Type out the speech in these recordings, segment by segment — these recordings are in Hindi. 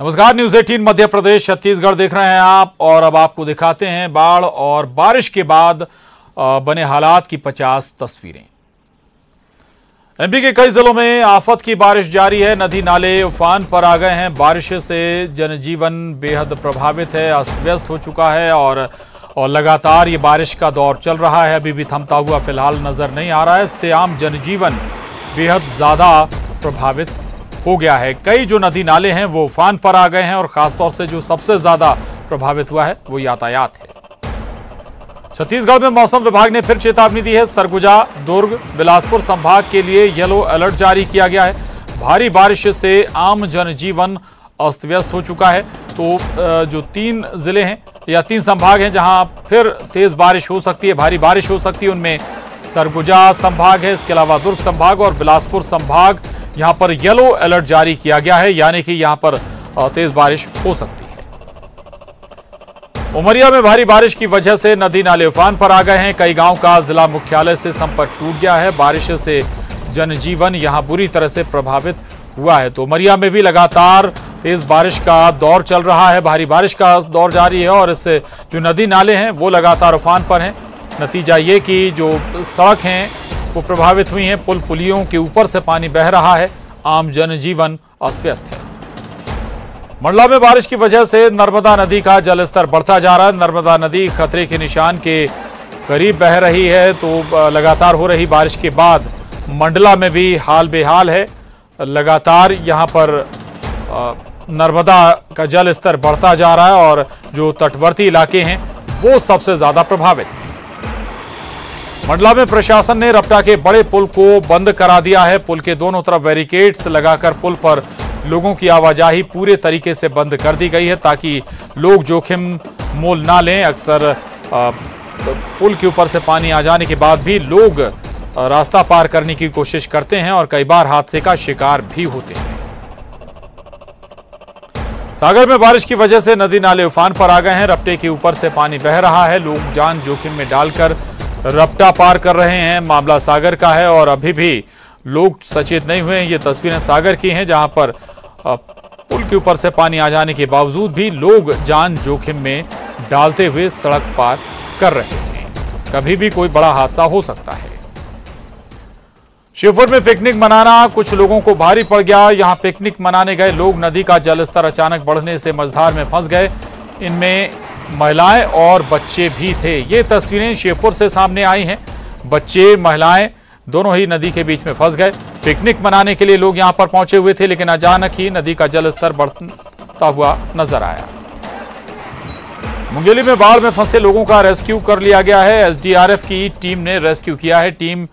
नमस्कार, न्यूज 18 मध्य प्रदेश छत्तीसगढ़ देख रहे हैं आप और अब आपको दिखाते हैं बाढ़ और बारिश के बाद बने हालात की 50 तस्वीरें। एमपी के कई जिलों में आफत की बारिश जारी है। नदी नाले उफान पर आ गए हैं। बारिश से जनजीवन बेहद प्रभावित है, अस्त व्यस्त हो चुका है और लगातार ये बारिश का दौर चल रहा है। अभी भी थमता हुआ फिलहाल नजर नहीं आ रहा है। इससे आम जनजीवन बेहद ज्यादा प्रभावित हो गया है। कई जो नदी नाले हैं वो उफान पर आ गए हैं और खासतौर से जो सबसे ज्यादा प्रभावित हुआ है वो यातायात है। छत्तीसगढ़ में मौसम विभाग ने फिर चेतावनी दी है। सरगुजा, दुर्ग, बिलासपुर संभाग के लिए येलो अलर्ट जारी किया गया है। भारी बारिश से आम जनजीवन अस्त व्यस्त हो चुका है। तो जो 3 जिले हैं या 3 संभाग हैं जहां फिर तेज बारिश हो सकती है, भारी बारिश हो सकती है, उनमें सरगुजा संभाग है। इसके अलावा दुर्ग संभाग और बिलासपुर संभाग, यहां पर येलो अलर्ट जारी किया गया है, यानी कि यहां पर तेज बारिश हो सकती है। उमरिया में भारी बारिश की वजह से नदी नाले उफान पर आ गए हैं। कई गांव का जिला मुख्यालय से संपर्क टूट गया है। बारिश से जनजीवन यहां बुरी तरह से प्रभावित हुआ है। तो उमरिया में भी लगातार तेज बारिश का दौर चल रहा है, भारी बारिश का दौर जारी है और इससे जो नदी नाले हैं वो लगातार उफान पर हैं। नतीजा ये कि जो सड़क हैं वो प्रभावित हुई हैं, पुल पुलियों के ऊपर से पानी बह रहा है, आम जनजीवन अस्त व्यस्त है। मंडला में बारिश की वजह से नर्मदा नदी का जलस्तर बढ़ता जा रहा है। नर्मदा नदी खतरे के निशान के करीब बह रही है। तो लगातार हो रही बारिश के बाद मंडला में भी हाल बेहाल है। लगातार यहां पर नर्मदा का जल स्तर बढ़ता जा रहा है और जो तटवर्ती इलाके हैं वो सबसे ज्यादा प्रभावित हैं। मंडला में प्रशासन ने रपटा के बड़े पुल को बंद करा दिया है। पुल के दोनों तरफ बैरिकेड्स लगाकर पुल पर लोगों की आवाजाही पूरे तरीके से बंद कर दी गई है ताकि लोग जोखिम मोल ना लें। अक्सर पुल के ऊपर से पानी आ जाने के बाद भी लोग रास्ता पार करने की कोशिश करते हैं और कई बार हादसे का शिकार भी होते हैं। सागर में बारिश की वजह से नदी नाले उफान पर आ गए हैं। रपटे के ऊपर से पानी बह रहा है। लोग जान जोखिम में डालकर रपटा पार कर रहे हैं। मामला सागर का है और अभी भी लोग सचेत नहीं हुए हैं। ये तस्वीरें सागर की हैं जहां पर पुल के ऊपर से पानी आ जाने के बावजूद भी लोग जान जोखिम में डालते हुए सड़क पार कर रहे हैं। कभी भी कोई बड़ा हादसा हो सकता है। शिवपुर में पिकनिक मनाना कुछ लोगों को भारी पड़ गया। यहां पिकनिक मनाने गए लोग नदी का जलस्तर अचानक बढ़ने से मझधार में फंस गए। इनमें महिलाएं और बच्चे भी थे। ये तस्वीरें शिवपुर से सामने आई हैं। बच्चे, महिलाएं दोनों ही नदी के बीच में फंस गए। पिकनिक मनाने के लिए लोग यहां पर पहुंचे हुए थे, लेकिन अचानक ही नदी का जलस्तर बढ़ता हुआ नजर आया। मुंगेली में बाढ़ में फंसे लोगों का रेस्क्यू कर लिया गया है। एसडीआरएफ की टीम ने रेस्क्यू किया है। टीम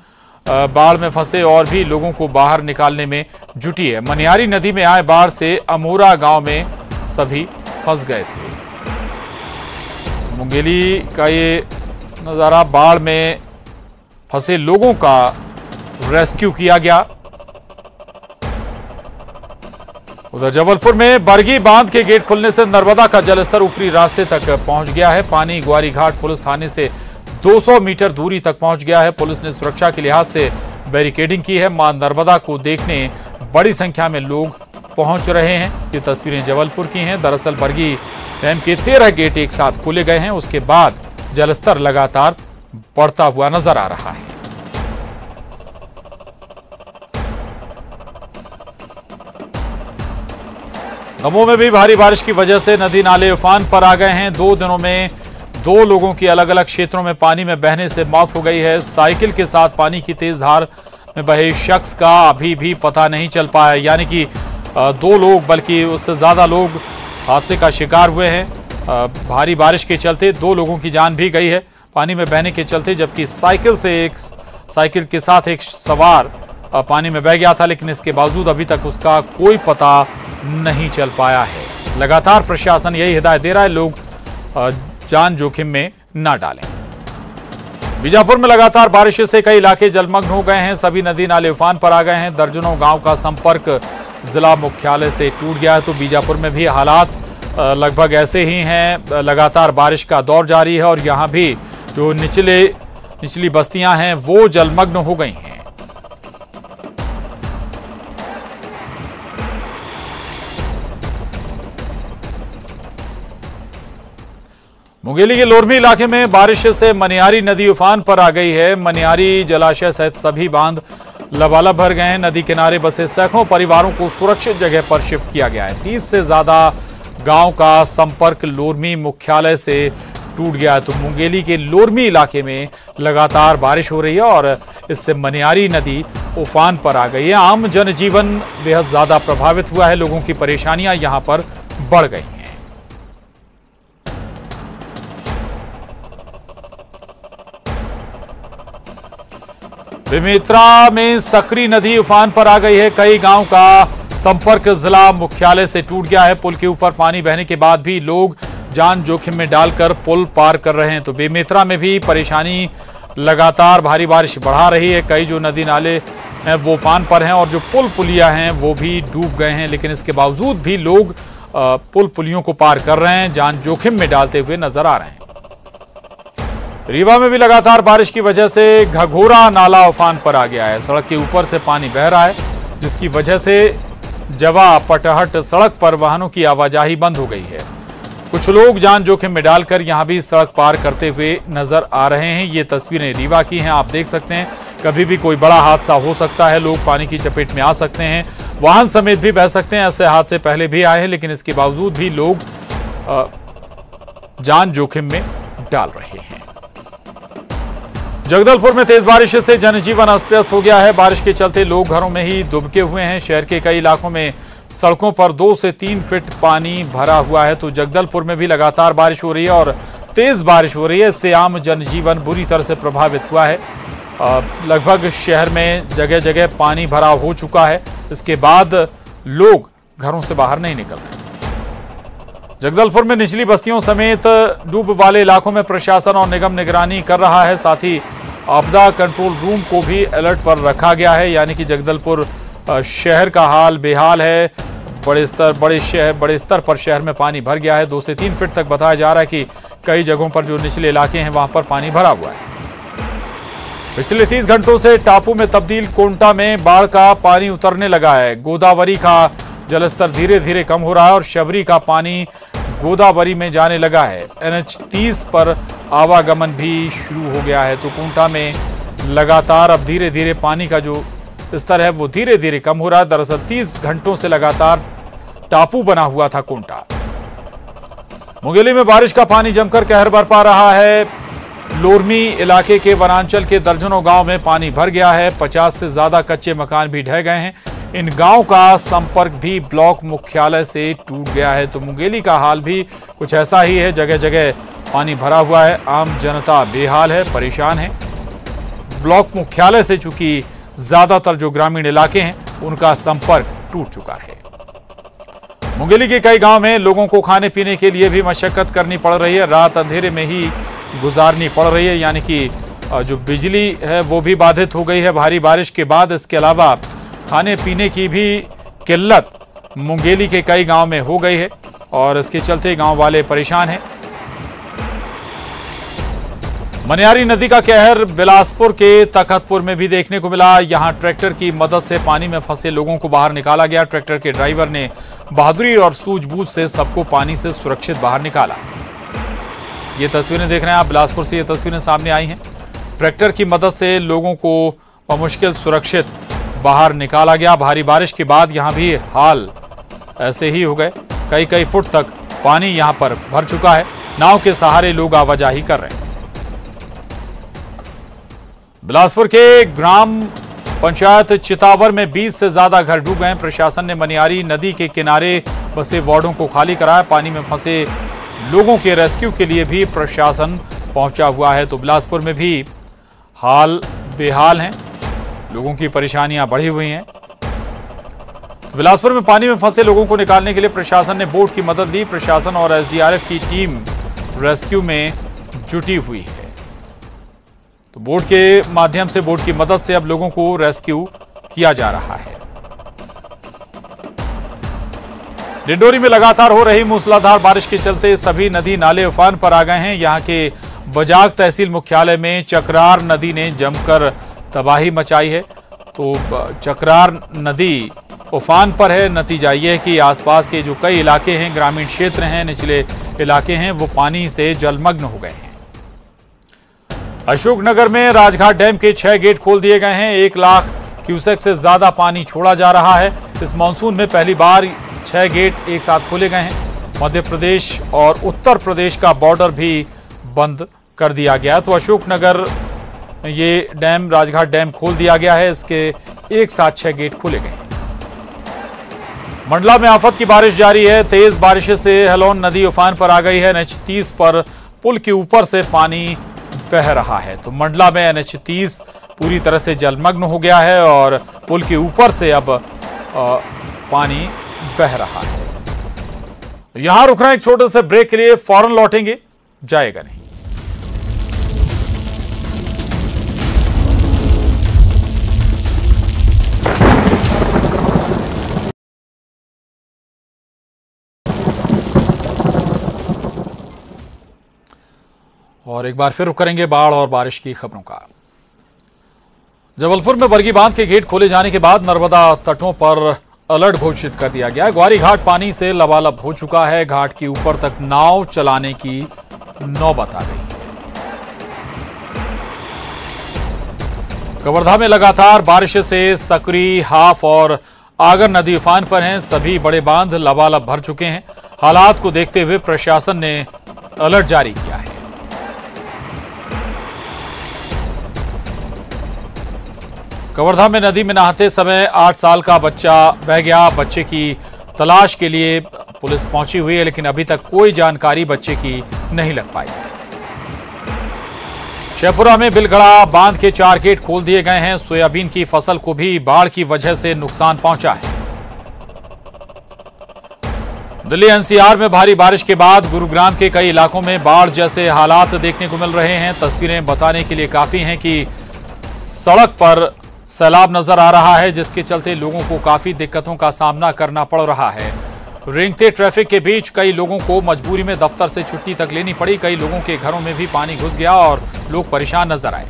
बाढ़ में फंसे और भी लोगों को बाहर निकालने में जुटी है। मनियारी नदी में आए बाढ़ से अमोरा गांव में सभी फंस गए थे। मुंगेली का ये नजारा, बाढ़ में फंसे लोगों का रेस्क्यू किया गया। उधर जबलपुर में बरगी बांध के गेट खुलने से नर्मदा का जलस्तर ऊपरी रास्ते तक पहुंच गया है। पानी ग्वारी घाट पुलिस थाने से 200 मीटर दूरी तक पहुंच गया है। पुलिस ने सुरक्षा के लिहाज से बैरिकेडिंग की है। मां नर्मदा को देखने बड़ी संख्या में लोग पहुंच रहे हैं। ये तस्वीरें जबलपुर की हैं। दरअसल बरगी डैम के 13 गेट एक साथ खोले गए हैं। उसके बाद जलस्तर लगातार बढ़ता हुआ नजर आ रहा है। दमोह में भी भारी बारिश की वजह से नदी नाले उफान पर आ गए हैं। 2 दिनों में 2 लोगों की अलग अलग क्षेत्रों में पानी में बहने से मौत हो गई है। साइकिल के साथ पानी की तेज धार में बहे शख्स का अभी भी पता नहीं चल पाया, यानी कि 2 लोग बल्कि उससे ज्यादा लोग हादसे का शिकार हुए हैं। भारी बारिश के चलते 2 लोगों की जान भी गई है पानी में बहने के चलते, जबकि साइकिल के साथ एक सवार पानी में बह गया था, लेकिन इसके बावजूद अभी तक उसका कोई पता नहीं चल पाया है। लगातार प्रशासन यही हिदायत दे रहा है, लोग जान जोखिम में ना डालें। बीजापुर में लगातार बारिश से कई इलाके जलमग्न हो गए हैं। सभी नदी नाले उफान पर आ गए हैं। दर्जनों गांव का संपर्क जिला मुख्यालय से टूट गया है। तो बीजापुर में भी हालात लगभग ऐसे ही हैं। लगातार बारिश का दौर जारी है और यहां भी जो निचली बस्तियां हैं वो जलमग्न हो गई हैं। मुंगेली के लोरमी इलाके में बारिश से मनियारी नदी उफान पर आ गई है। मनियारी जलाशय सहित सभी बांध लबालब भर गए हैं। नदी किनारे बसे सैकड़ों परिवारों को सुरक्षित जगह पर शिफ्ट किया गया है। 30 से ज्यादा गांव का संपर्क लोरमी मुख्यालय से टूट गया है। तो मुंगेली के लोरमी इलाके में लगातार बारिश हो रही है और इससे मनियारी नदी उफान पर आ गई है। आम जनजीवन बेहद ज्यादा प्रभावित हुआ है। लोगों की परेशानियां यहां पर बढ़ गई हैं। बेमेतरा में सकरी नदी उफान पर आ गई है। कई गांव का संपर्क जिला मुख्यालय से टूट गया है। पुल के ऊपर पानी बहने के बाद भी लोग जान जोखिम में डालकर पुल पार कर रहे हैं। तो बेमेतरा में भी परेशानी लगातार भारी बारिश बढ़ा रही है। कई जो नदी नाले हैं वो उफान पर हैं और जो पुल पुलिया हैं वो भी डूब गए हैं। लेकिन इसके बावजूद भी लोग पुल पुलियों को पार कर रहे हैं, जान जोखिम में डालते हुए नजर आ रहे हैं। रीवा में भी लगातार बारिश की वजह से घघोरा नाला उफान पर आ गया है। सड़क के ऊपर से पानी बह रहा है, जिसकी वजह से जवा पटहट सड़क पर वाहनों की आवाजाही बंद हो गई है। कुछ लोग जान जोखिम में डालकर यहां भी सड़क पार करते हुए नजर आ रहे हैं। ये तस्वीरें रीवा की हैं, आप देख सकते हैं। कभी भी कोई बड़ा हादसा हो सकता है, लोग पानी की चपेट में आ सकते हैं, वाहन समेत भी बह सकते हैं। ऐसे हादसे पहले भी आए हैं, लेकिन इसके बावजूद भी लोग जान जोखिम में डाल रहे हैं। जगदलपुर में तेज बारिश से जनजीवन अस्त व्यस्त हो गया है। बारिश के चलते लोग घरों में ही दुबके हुए हैं। शहर के कई इलाकों में सड़कों पर 2 से 3 फीट पानी भरा हुआ है। तो जगदलपुर में भी लगातार बारिश हो रही है और तेज बारिश हो रही है। इससे आम जनजीवन बुरी तरह से प्रभावित हुआ है। लगभग शहर में जगह जगह पानी भरा हो चुका है। इसके बाद लोग घरों से बाहर नहीं निकल रहे। जगदलपुर में निचली बस्तियों समेत डूब वाले इलाकों में प्रशासन और निगम निगरानी कर रहा है। साथ ही आपदा कंट्रोल रूम को भी अलर्ट पर रखा गया है। यानी कि जगदलपुर शहर का हाल बेहाल है। बड़े स्तर पर शहर में पानी भर गया है। 2 से 3 फीट तक बताया जा रहा है कि कई जगहों पर जो निचले इलाके हैं वहां पर पानी भरा हुआ है। पिछले 30 घंटों से टापू में तब्दील कोंटा में बाढ़ का पानी उतरने लगा है। गोदावरी का जलस्तर धीरे धीरे कम हो रहा है और शबरी का पानी गोदावरी में जाने लगा है। NH 30 पर आवागमन भी शुरू हो गया है। तो कोंटा में लगातार अब धीरे धीरे पानी का जो स्तर है वो धीरे धीरे कम हो रहा है। दरअसल 30 घंटों से लगातार टापू बना हुआ था कोंटा। मुंगेली में बारिश का पानी जमकर कहर बरपा रहा है। लोरमी इलाके के वनांचल के दर्जनों गांव में पानी भर गया है। 50 से ज्यादा कच्चे मकान भी ढह गए हैं। इन गांव का संपर्क भी ब्लॉक मुख्यालय से टूट गया है। तो मुंगेली का हाल भी कुछ ऐसा ही है। जगह जगह पानी भरा हुआ है। आम जनता बेहाल है, परेशान है। ब्लॉक मुख्यालय से चूंकि ज्यादातर जो ग्रामीण इलाके हैं उनका संपर्क टूट चुका है। मुंगेली के कई गांव में लोगों को खाने पीने के लिए भी मशक्कत करनी पड़ रही है। रात अंधेरे में ही गुजारनी पड़ रही है। यानी कि जो बिजली है वो भी बाधित हो गई है भारी बारिश के बाद। इसके अलावा खाने पीने की भी किल्लत मुंगेली के कई गांव में हो गई है और इसके चलते गांव वाले परेशान हैं। मनियारी नदी का कहर बिलासपुर के तखतपुर में भी देखने को मिला। यहां ट्रैक्टर की मदद से पानी में फंसे लोगों को बाहर निकाला गया। ट्रैक्टर के ड्राइवर ने बहादुरी और सूझबूझ से सबको पानी से सुरक्षित बाहर निकाला। ये तस्वीरें देख रहे हैं आप, बिलासपुर से ये तस्वीरें सामने आई हैं। ट्रैक्टर की मदद से लोगों को बमुश्किल सुरक्षित बाहर निकाला गया। भारी बारिश के बाद यहां भी हाल ऐसे ही हो गए। कई फुट तक पानी यहां पर भर चुका है। नाव के सहारे लोग आवाजाही कर रहे हैं। बिलासपुर के ग्राम पंचायत चितावर में 20 से ज्यादा घर डूब गए। प्रशासन ने मनियारी नदी के किनारे बसे वार्डों को खाली कराया। पानी में फंसे लोगों के रेस्क्यू के लिए भी प्रशासन पहुंचा हुआ है। तो बिलासपुर में भी हाल बेहाल हैं। लोगों की परेशानियां बढ़ी हुई हैं। तो बिलासपुर में पानी में फंसे लोगों को निकालने के लिए प्रशासन ने बोट की मदद ली। प्रशासन और SDRF की टीम रेस्क्यू में जुटी हुई है। तो बोट के माध्यम से, बोट की मदद से अब लोगों को रेस्क्यू किया जा रहा है। डिंडोरी में लगातार हो रही मूसलाधार बारिश के चलते सभी नदी नाले उफान पर आ गए हैं। यहां के बजाग तहसील मुख्यालय में चक्रार नदी ने जमकर तबाही मचाई है। तो चक्रार नदी उफान पर है। नतीजा ये है कि आसपास के जो कई इलाके हैं, ग्रामीण क्षेत्र हैं, निचले इलाके हैं, वो पानी से जलमग्न हो गए हैं। अशोकनगर में राजघाट डैम के 6 गेट खोल दिए गए हैं। 1 लाख क्यूसेक से ज्यादा पानी छोड़ा जा रहा है। इस मानसून में पहली बार 6 गेट एक साथ खोले गए हैं। मध्य प्रदेश और उत्तर प्रदेश का बॉर्डर भी बंद कर दिया गया। तो अशोकनगर ये डैम, राजघाट डैम खोल दिया गया है। इसके एक साथ 6 गेट खोले गए। मंडला में आफत की बारिश जारी है। तेज बारिश से हेलोन नदी उफान पर आ गई है। NH30 पर पुल के ऊपर से पानी बह रहा है। तो मंडला में NH30 पूरी तरह से जलमग्न हो गया है और पुल के ऊपर से अब पानी बह रहा है। यहां रुक रहे हैं एक छोटे से ब्रेक के लिए, फौरन लौटेंगे, जाएगा नहीं। और एक बार फिर रुक करेंगे बाढ़ और बारिश की खबरों का। जबलपुर में बरगी बांध के गेट खोले जाने के बाद नर्मदा तटों पर अलर्ट घोषित कर दिया गया है। ग्वारी घाट पानी से लबालब हो चुका है। घाट के ऊपर तक नाव चलाने की नौबत आ गई है। कवर्धा में लगातार बारिश से सकरी, हाफ और आगर नदी उफान पर हैं। सभी बड़े बांध लबालब भर चुके हैं। हालात को देखते हुए प्रशासन ने अलर्ट जारी किया है। कवर्धा में नदी में नहाते समय 8 साल का बच्चा बह गया। बच्चे की तलाश के लिए पुलिस पहुंची हुई है, लेकिन अभी तक कोई जानकारी बच्चे की नहीं लग पाई है। शेखपुरा में बिलगड़ा बांध के 4 गेट खोल दिए गए हैं। सोयाबीन की फसल को भी बाढ़ की वजह से नुकसान पहुंचा है। दिल्ली NCR में भारी बारिश के बाद गुरुग्राम के कई इलाकों में बाढ़ जैसे हालात देखने को मिल रहे हैं। तस्वीरें बताने के लिए काफी हैं कि सड़क पर सैलाब नजर आ रहा है, जिसके चलते लोगों को काफी दिक्कतों का सामना करना पड़ रहा है। रेंगते ट्रैफिक के बीच कई लोगों को मजबूरी में दफ्तर से छुट्टी तक लेनी पड़ी। कई लोगों के घरों में भी पानी घुस गया और लोग परेशान नजर आए।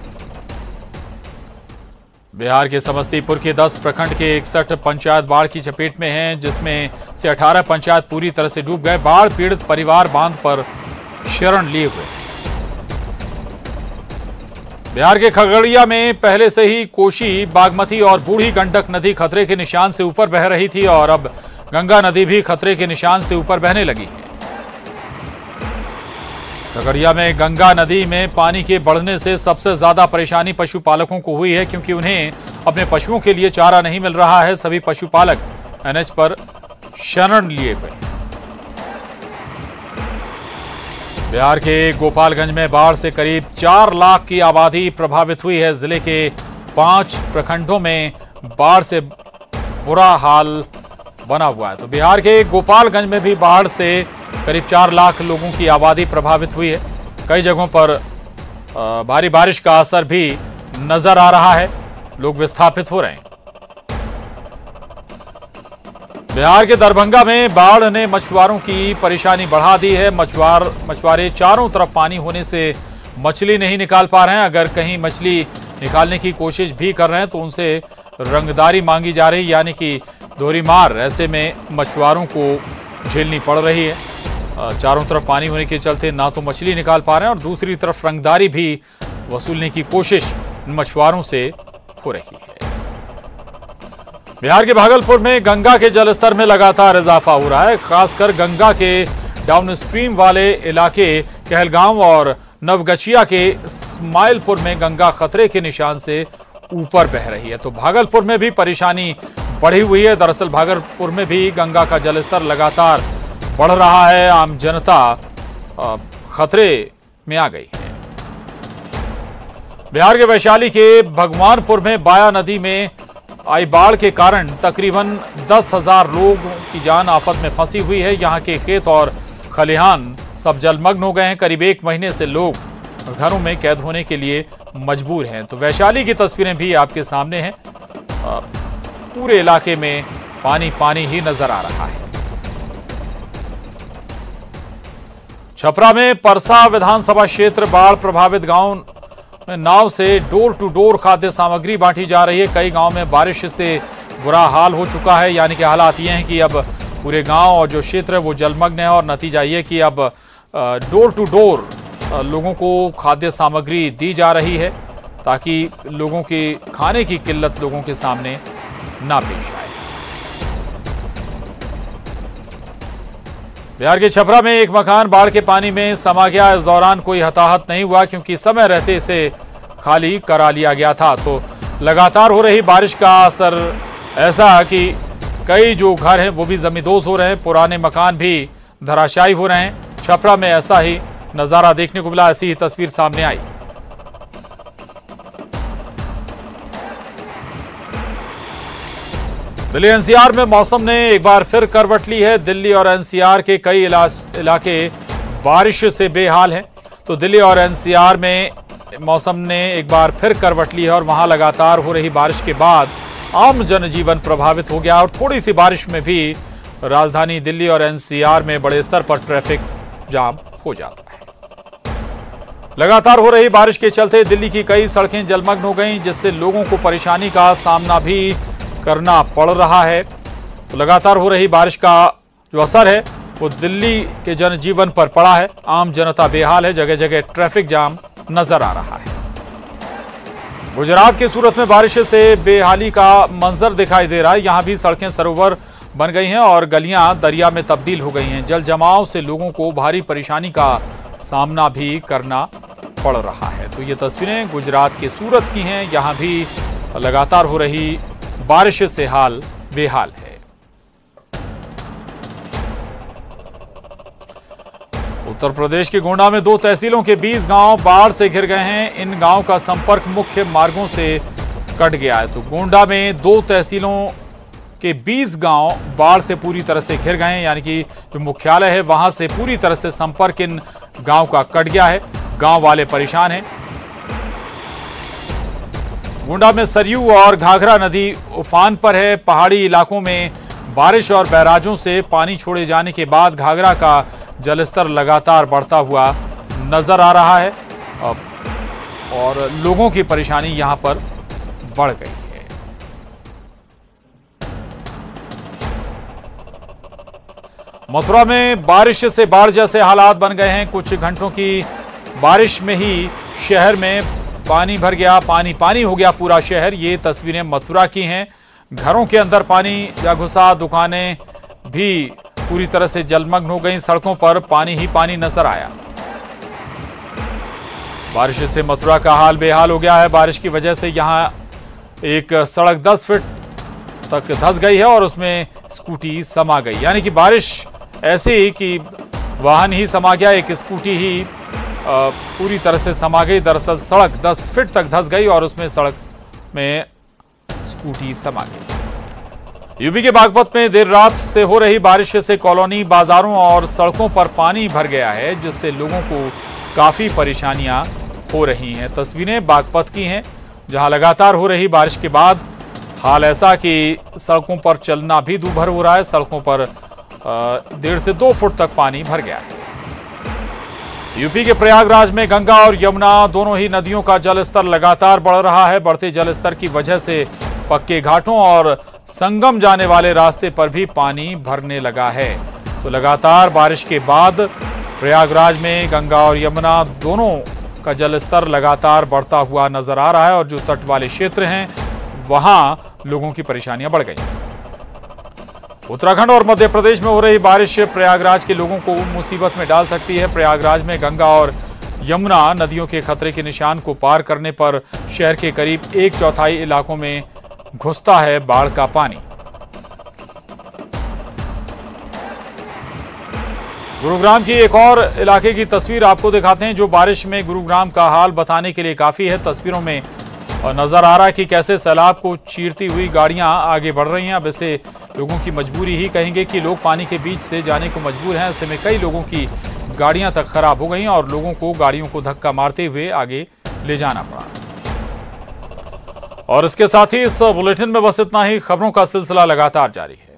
बिहार के समस्तीपुर के 10 प्रखंड के 61 पंचायत बाढ़ की चपेट में हैं, जिसमें से 18 पंचायत पूरी तरह से डूब गए। बाढ़ पीड़ित परिवार बांध पर शरण लिए हुए। बिहार के खगड़िया में पहले से ही कोसी, बागमती और बूढ़ी गंडक नदी खतरे के निशान से ऊपर बह रही थी और अब गंगा नदी भी खतरे के निशान से ऊपर बहने लगी है। खगड़िया में गंगा नदी में पानी के बढ़ने से सबसे ज्यादा परेशानी पशुपालकों को हुई है, क्योंकि उन्हें अपने पशुओं के लिए चारा नहीं मिल रहा है। सभी पशुपालक NH पर शरण लिए हुए। बिहार के गोपालगंज में बाढ़ से करीब 4 लाख की आबादी प्रभावित हुई है। जिले के 5 प्रखंडों में बाढ़ से बुरा हाल बना हुआ है। तो बिहार के गोपालगंज में भी बाढ़ से करीब 4 लाख लोगों की आबादी प्रभावित हुई है। कई जगहों पर भारी बारिश का असर भी नजर आ रहा है। लोग विस्थापित हो रहे हैं। बिहार के दरभंगा में बाढ़ ने मछुआरों की परेशानी बढ़ा दी है। मछुआरे चारों तरफ पानी होने से मछली नहीं निकाल पा रहे हैं। अगर कहीं मछली निकालने की कोशिश भी कर रहे हैं तो उनसे रंगदारी मांगी जा रही, यानी कि दोहरी मार। ऐसे में मछुआरों को झेलनी पड़ रही है। चारों तरफ पानी होने के चलते ना तो मछली निकाल पा रहे हैं और दूसरी तरफ रंगदारी भी वसूलने की कोशिश मछुआरों से हो रही है। बिहार के भागलपुर में गंगा के जलस्तर में लगातार इजाफा हो रहा है। खासकर गंगा के डाउनस्ट्रीम वाले इलाके कहलगांव और नवगछिया के स्माइलपुर में गंगा खतरे के निशान से ऊपर बह रही है। तो भागलपुर में भी परेशानी बढ़ी हुई है। दरअसल भागलपुर में भी गंगा का जलस्तर लगातार बढ़ रहा है। आम जनता खतरे में आ गई है। बिहार के वैशाली के भगवानपुर में बाया नदी में आई बाढ़ के कारण तकरीबन 10,000 लोगों की जान आफत में फंसी हुई है। यहाँ के खेत और खलिहान सब जलमग्न हो गए हैं। करीब 1 महीने से लोग घरों में कैद होने के लिए मजबूर हैं। तो वैशाली की तस्वीरें भी आपके सामने हैं। पूरे इलाके में पानी पानी ही नजर आ रहा है। छपरा में परसा विधानसभा क्षेत्र बाढ़ प्रभावित गांव नाव से डोर टू डोर खाद्य सामग्री बांटी जा रही है। कई गांव में बारिश से बुरा हाल हो चुका है। यानी कि हालात ये हैं कि अब पूरे गांव और जो क्षेत्र है वो जलमग्न है और नतीजा ये कि अब डोर टू डोर लोगों को खाद्य सामग्री दी जा रही है ताकि लोगों के खाने की किल्लत लोगों के सामने ना पेश आए। बिहार के छपरा में एक मकान बाढ़ के पानी में समा गया। इस दौरान कोई हताहत नहीं हुआ क्योंकि समय रहते इसे खाली करा लिया गया था। तो लगातार हो रही बारिश का असर ऐसा कि कई जो घर हैं वो भी जमींदोज हो रहे हैं, पुराने मकान भी धराशायी हो रहे हैं। छपरा में ऐसा ही नजारा देखने को मिला, ऐसी ही तस्वीर सामने आई। दिल्ली एनसीआर में मौसम ने एक बार फिर करवट ली है। दिल्ली और एनसीआर के कई इलाके बारिश से बेहाल हैं। तो दिल्ली और एनसीआर में मौसम ने एक बार फिर करवट ली है और वहां लगातार हो रही बारिश के बाद आम जनजीवन प्रभावित हो गया और थोड़ी सी बारिश में भी राजधानी दिल्ली और एनसीआर में बड़े स्तर पर ट्रैफिक जाम हो जाता है। लगातार हो रही बारिश के चलते दिल्ली की कई सड़कें जलमग्न हो गईं, जिससे लोगों को परेशानी का सामना भी करना पड़ रहा है। तो लगातार हो रही बारिश का जो असर है वो दिल्ली के जनजीवन पर पड़ा है। आम जनता बेहाल है, जगह जगह ट्रैफिक जाम नजर आ रहा है। गुजरात के सूरत में बारिश से बेहाली का मंजर दिखाई दे रहा है। यहां भी सड़कें सरोवर बन गई हैं और गलियां दरिया में तब्दील हो गई हैं। जल जमाव से लोगों को भारी परेशानी का सामना भी करना पड़ रहा है। तो ये तस्वीरें गुजरात के सूरत की हैं। यहां भी लगातार हो रही बारिश से हाल बेहाल है। उत्तर प्रदेश के गोंडा में 2 तहसीलों के 20 गांव बाढ़ से घिर गए हैं। इन गांवों का संपर्क मुख्य मार्गों से कट गया है। तो गोंडा में 2 तहसीलों के 20 गांव बाढ़ से पूरी तरह से घिर गए हैं। यानी कि जो मुख्यालय है वहां से पूरी तरह से संपर्क इन गांव का कट गया है। गांव वाले परेशान हैं। गोंडा में सरयू और घाघरा नदी उफान पर है। पहाड़ी इलाकों में बारिश और बैराजों से पानी छोड़े जाने के बाद घाघरा का जलस्तर लगातार बढ़ता हुआ नजर आ रहा है और लोगों की परेशानी यहां पर बढ़ गई है। मथुरा में बारिश से बाढ़ जैसे हालात बन गए हैं। कुछ घंटों की बारिश में ही शहर में पानी भर गया, पानी पानी हो गया पूरा शहर। ये तस्वीरें मथुरा की हैं। घरों के अंदर पानी जा घुसा, दुकानें भी पूरी तरह से जलमग्न हो गई। सड़कों पर पानी ही पानी नजर आया। बारिश से मथुरा का हाल बेहाल हो गया है। बारिश की वजह से यहां एक सड़क 10 फीट तक धंस गई है और उसमें स्कूटी समा गई। यानी कि बारिश ऐसी ही कि वाहन ही समा गया, एक स्कूटी ही पूरी तरह से समा गई। दरअसल सड़क 10 फीट तक धंस गई और उसमें सड़क में स्कूटी समा गई। यूपी के बागपत में देर रात से हो रही बारिश से कॉलोनी, बाजारों और सड़कों पर पानी भर गया है, जिससे लोगों को काफी परेशानियां हो रही हैं। तस्वीरें बागपत की हैं, जहां लगातार हो रही बारिश के बाद हाल ऐसा कि सड़कों पर चलना भी दूभर हो रहा है। सड़कों पर 1.5 से 2 फुट तक पानी भर गया है। यूपी के प्रयागराज में गंगा और यमुना दोनों ही नदियों का जलस्तर लगातार बढ़ रहा है। बढ़ते जलस्तर की वजह से पक्के घाटों और संगम जाने वाले रास्ते पर भी पानी भरने लगा है। तो लगातार बारिश के बाद प्रयागराज में गंगा और यमुना दोनों का जलस्तर लगातार बढ़ता हुआ नजर आ रहा है और जो तट वाले क्षेत्र हैं वहां लोगों की परेशानियां बढ़ गई। उत्तराखंड और मध्य प्रदेश में हो रही बारिश प्रयागराज के लोगों को मुसीबत में डाल सकती है। प्रयागराज में गंगा और यमुना नदियों के खतरे के निशान को पार करने पर शहर के करीब 1/4 इलाकों में घुसता है बाढ़ का पानी। गुरुग्राम की एक और इलाके की तस्वीर आपको दिखाते हैं, जो बारिश में गुरुग्राम का हाल बताने के लिए काफी है। तस्वीरों में नजर आ रहा है कि कैसे सैलाब को चीरती हुई गाड़ियां आगे बढ़ रही हैं। अब इसे लोगों की मजबूरी ही कहेंगे कि लोग पानी के बीच से जाने को मजबूर हैं। ऐसे में कई लोगों की गाड़ियां तक खराब हो गई और लोगों को गाड़ियों को धक्का मारते हुए आगे ले जाना पड़ा। और इसके साथ ही इस बुलेटिन में बस इतना ही। खबरों का सिलसिला लगातार जारी है।